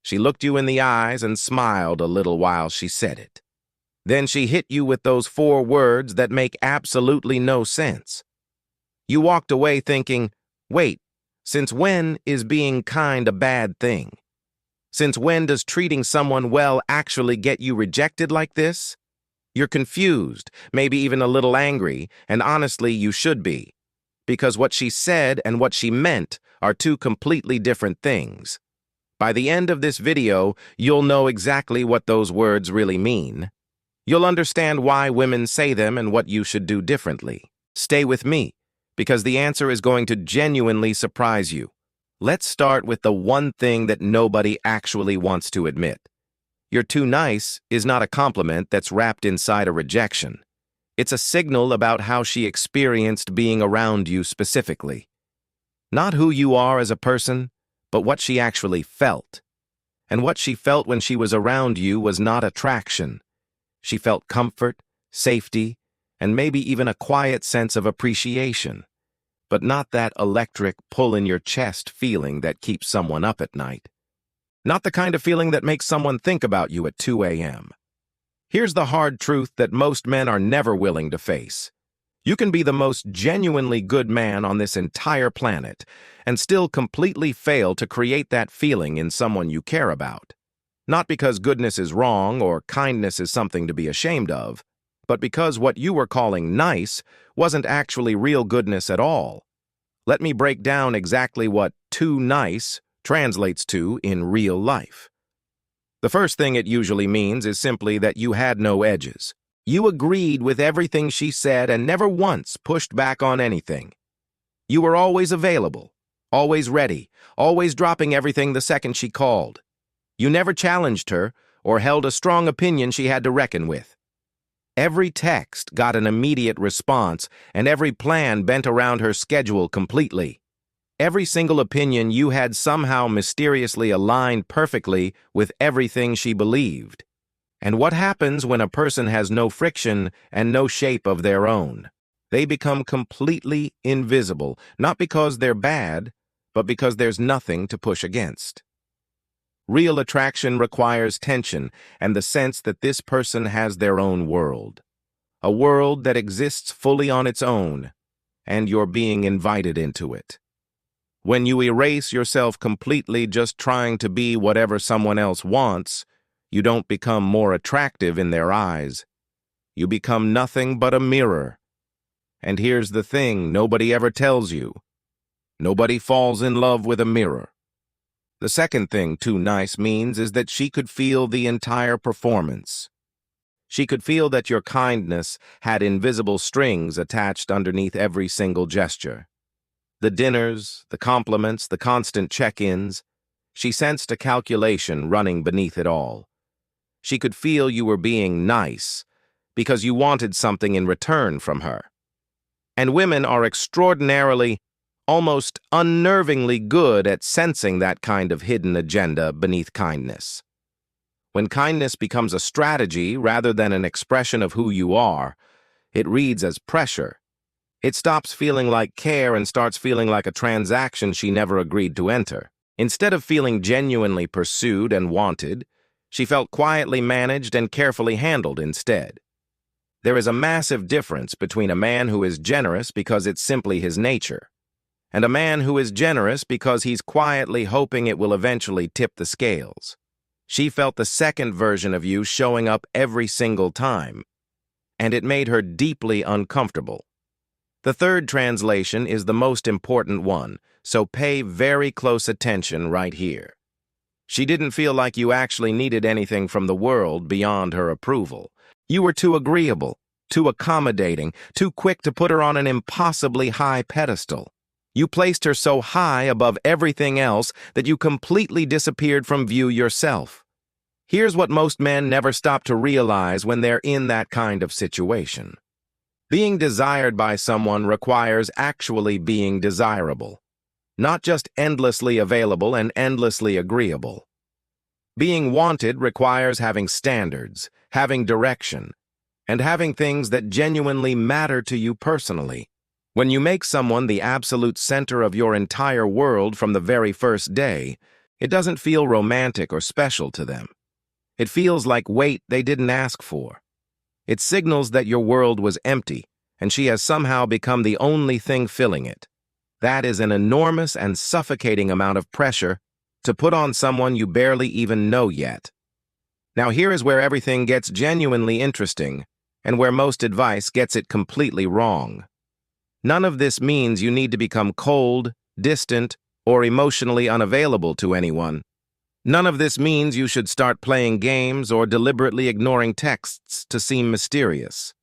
She looked you in the eyes and smiled a little while she said it. Then she hit you with those 4 words that make absolutely no sense. You walked away thinking, wait, since when is being kind a bad thing? Since when does treating someone well actually get you rejected like this? You're confused, maybe even a little angry, and honestly, you should be. Because what she said and what she meant are 2 completely different things. By the end of this video, you'll know exactly what those words really mean. You'll understand why women say them and what you should do differently. Stay with me, because the answer is going to genuinely surprise you. Let's start with the one thing that nobody actually wants to admit. You're too nice is not a compliment that's wrapped inside a rejection. It's a signal about how she experienced being around you specifically. Not who you are as a person, but what she actually felt. And what she felt when she was around you was not attraction. She felt comfort, safety, and maybe even a quiet sense of appreciation. But not that electric pull-in-your-chest feeling that keeps someone up at night. Not the kind of feeling that makes someone think about you at 2 a.m. Here's the hard truth that most men are never willing to face. You can be the most genuinely good man on this entire planet and still completely fail to create that feeling in someone you care about. Not because goodness is wrong or kindness is something to be ashamed of, but because what you were calling nice wasn't actually real goodness at all. Let me break down exactly what too nice translates to in real life. The first thing it usually means is simply that you had no edges. You agreed with everything she said and never once pushed back on anything. You were always available, always ready, always dropping everything the second she called. You never challenged her or held a strong opinion she had to reckon with. Every text got an immediate response, and every plan bent around her schedule completely. Every single opinion you had somehow mysteriously aligned perfectly with everything she believed. And what happens when a person has no friction and no shape of their own? They become completely invisible, not because they're bad, but because there's nothing to push against. Real attraction requires tension and the sense that this person has their own world. A world that exists fully on its own, and you're being invited into it. When you erase yourself completely just trying to be whatever someone else wants, you don't become more attractive in their eyes. You become nothing but a mirror. And here's the thing nobody ever tells you. Nobody falls in love with a mirror. The second thing too nice means is that she could feel the entire performance. She could feel that your kindness had invisible strings attached underneath every single gesture. The dinners, the compliments, the constant check-ins. She sensed a calculation running beneath it all. She could feel you were being nice because you wanted something in return from her. And women are extraordinarily, almost unnervingly good at sensing that kind of hidden agenda beneath kindness. When kindness becomes a strategy rather than an expression of who you are, it reads as pressure. It stops feeling like care and starts feeling like a transaction she never agreed to enter. Instead of feeling genuinely pursued and wanted, she felt quietly managed and carefully handled instead. There is a massive difference between a man who is generous because it's simply his nature, and a man who is generous because he's quietly hoping it will eventually tip the scales. She felt the second version of you showing up every single time, and it made her deeply uncomfortable. The third translation is the most important one, so pay very close attention right here. She didn't feel like you actually needed anything from the world beyond her approval. You were too agreeable, too accommodating, too quick to put her on an impossibly high pedestal. You placed her so high above everything else that you completely disappeared from view yourself. Here's what most men never stop to realize when they're in that kind of situation. Being desired by someone requires actually being desirable, not just endlessly available and endlessly agreeable. Being wanted requires having standards, having direction, and having things that genuinely matter to you personally. When you make someone the absolute center of your entire world from the very first day, It doesn't feel romantic or special to them. It feels like weight they didn't ask for. It signals that your world was empty, and she has somehow become the only thing filling it. That is an enormous and suffocating amount of pressure to put on someone you barely even know yet. Now here is where everything gets genuinely interesting, and where most advice gets it completely wrong. None of this means you need to become cold, distant, or emotionally unavailable to anyone. None of this means you should start playing games or deliberately ignoring texts to seem mysterious.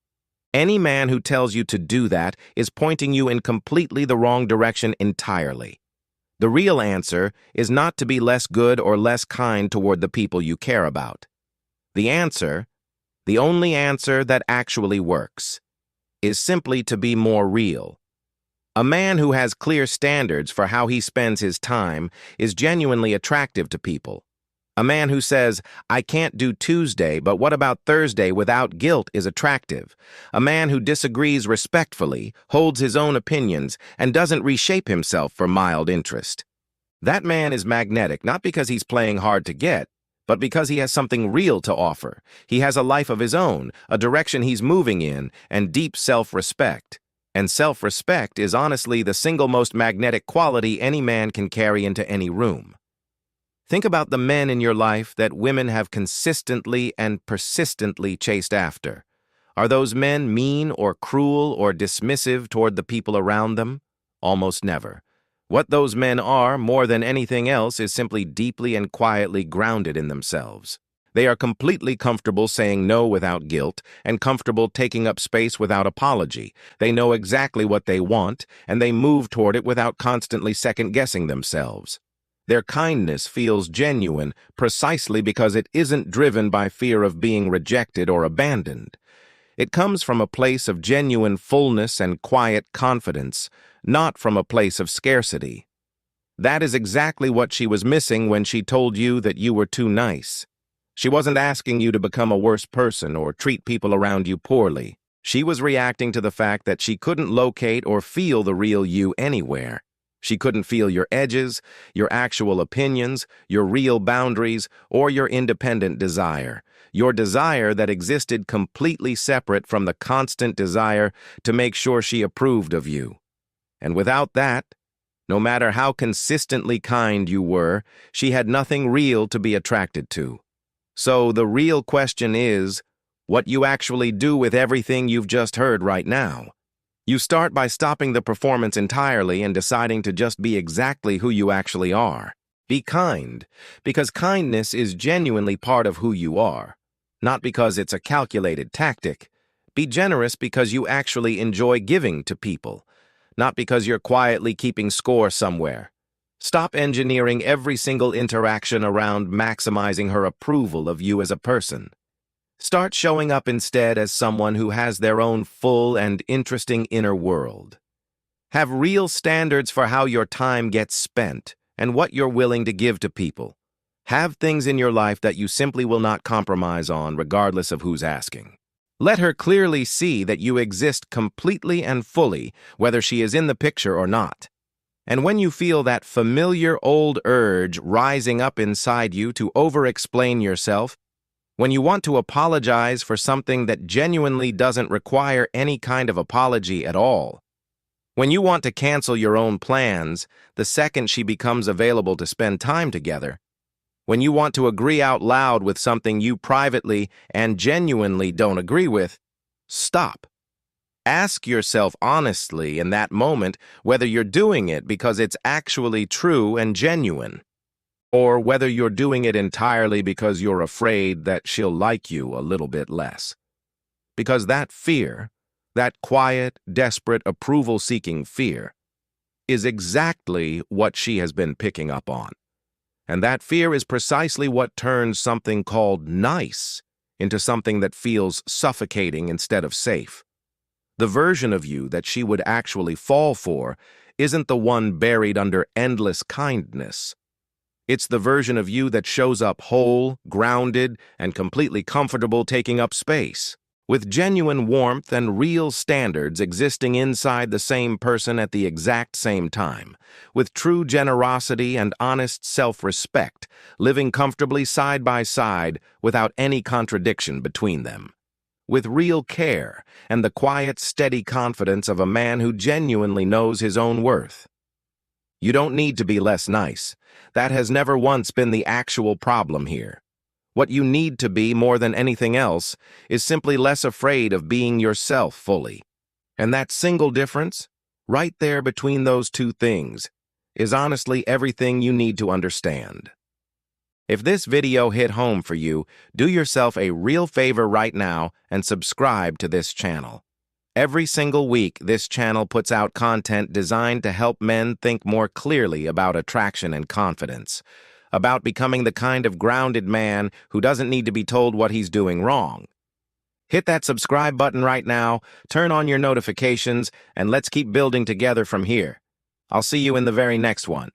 Any man who tells you to do that is pointing you in completely the wrong direction entirely. The real answer is not to be less good or less kind toward the people you care about. The answer, the only answer that actually works, is simply to be more real. A man who has clear standards for how he spends his time is genuinely attractive to people. A man who says, "I can't do Tuesday, but what about Thursday," without guilt is attractive. A man who disagrees respectfully, holds his own opinions, and doesn't reshape himself for mild interest. That man is magnetic not because he's playing hard to get, but because he has something real to offer. He has a life of his own, a direction he's moving in, and deep self-respect. And self-respect is honestly the single most magnetic quality any man can carry into any room. Think about the men in your life that women have consistently and persistently chased after. Are those men mean or cruel or dismissive toward the people around them? Almost never. What those men are, more than anything else, is simply deeply and quietly grounded in themselves. They are completely comfortable saying no without guilt and comfortable taking up space without apology. They know exactly what they want, and they move toward it without constantly second-guessing themselves. Their kindness feels genuine precisely because it isn't driven by fear of being rejected or abandoned. It comes from a place of genuine fullness and quiet confidence, not from a place of scarcity. That is exactly what she was missing when she told you that you were too nice. She wasn't asking you to become a worse person or treat people around you poorly. She was reacting to the fact that she couldn't locate or feel the real you anywhere. She couldn't feel your edges, your actual opinions, your real boundaries, or your independent desire. Your desire that existed completely separate from the constant desire to make sure she approved of you. And without that, no matter how consistently kind you were, she had nothing real to be attracted to. So the real question is, what you actually do with everything you've just heard right now. You start by stopping the performance entirely and deciding to just be exactly who you actually are. Be kind, because kindness is genuinely part of who you are, not because it's a calculated tactic. Be generous because you actually enjoy giving to people, not because you're quietly keeping score somewhere. Stop engineering every single interaction around maximizing her approval of you as a person. Start showing up instead as someone who has their own full and interesting inner world. Have real standards for how your time gets spent and what you're willing to give to people. Have things in your life that you simply will not compromise on regardless of who's asking. Let her clearly see that you exist completely and fully, whether she is in the picture or not. And when you feel that familiar old urge rising up inside you to over-explain yourself, when you want to apologize for something that genuinely doesn't require any kind of apology at all, when you want to cancel your own plans the second she becomes available to spend time together, when you want to agree out loud with something you privately and genuinely don't agree with, stop. Ask yourself honestly in that moment whether you're doing it because it's actually true and genuine, or whether you're doing it entirely because you're afraid that she'll like you a little bit less. Because that fear, that quiet, desperate, approval-seeking fear, is exactly what she has been picking up on. And that fear is precisely what turns something called nice into something that feels suffocating instead of safe. The version of you that she would actually fall for isn't the one buried under endless kindness. It's the version of you that shows up whole, grounded, and completely comfortable taking up space. with genuine warmth and real standards existing inside the same person at the exact same time, with true generosity and honest self-respect, living comfortably side by side without any contradiction between them, with real care and the quiet, steady confidence of a man who genuinely knows his own worth. You don't need to be less nice. That has never once been the actual problem here. What you need to be more than anything else is simply less afraid of being yourself fully. And that single difference, right there between those two things, is honestly everything you need to understand. If this video hit home for you, do yourself a real favor right now and subscribe to this channel. Every single week, this channel puts out content designed to help men think more clearly about attraction and confidence, about becoming the kind of grounded man who doesn't need to be told what he's doing wrong. Hit that subscribe button right now, turn on your notifications, and let's keep building together from here. I'll see you in the very next one.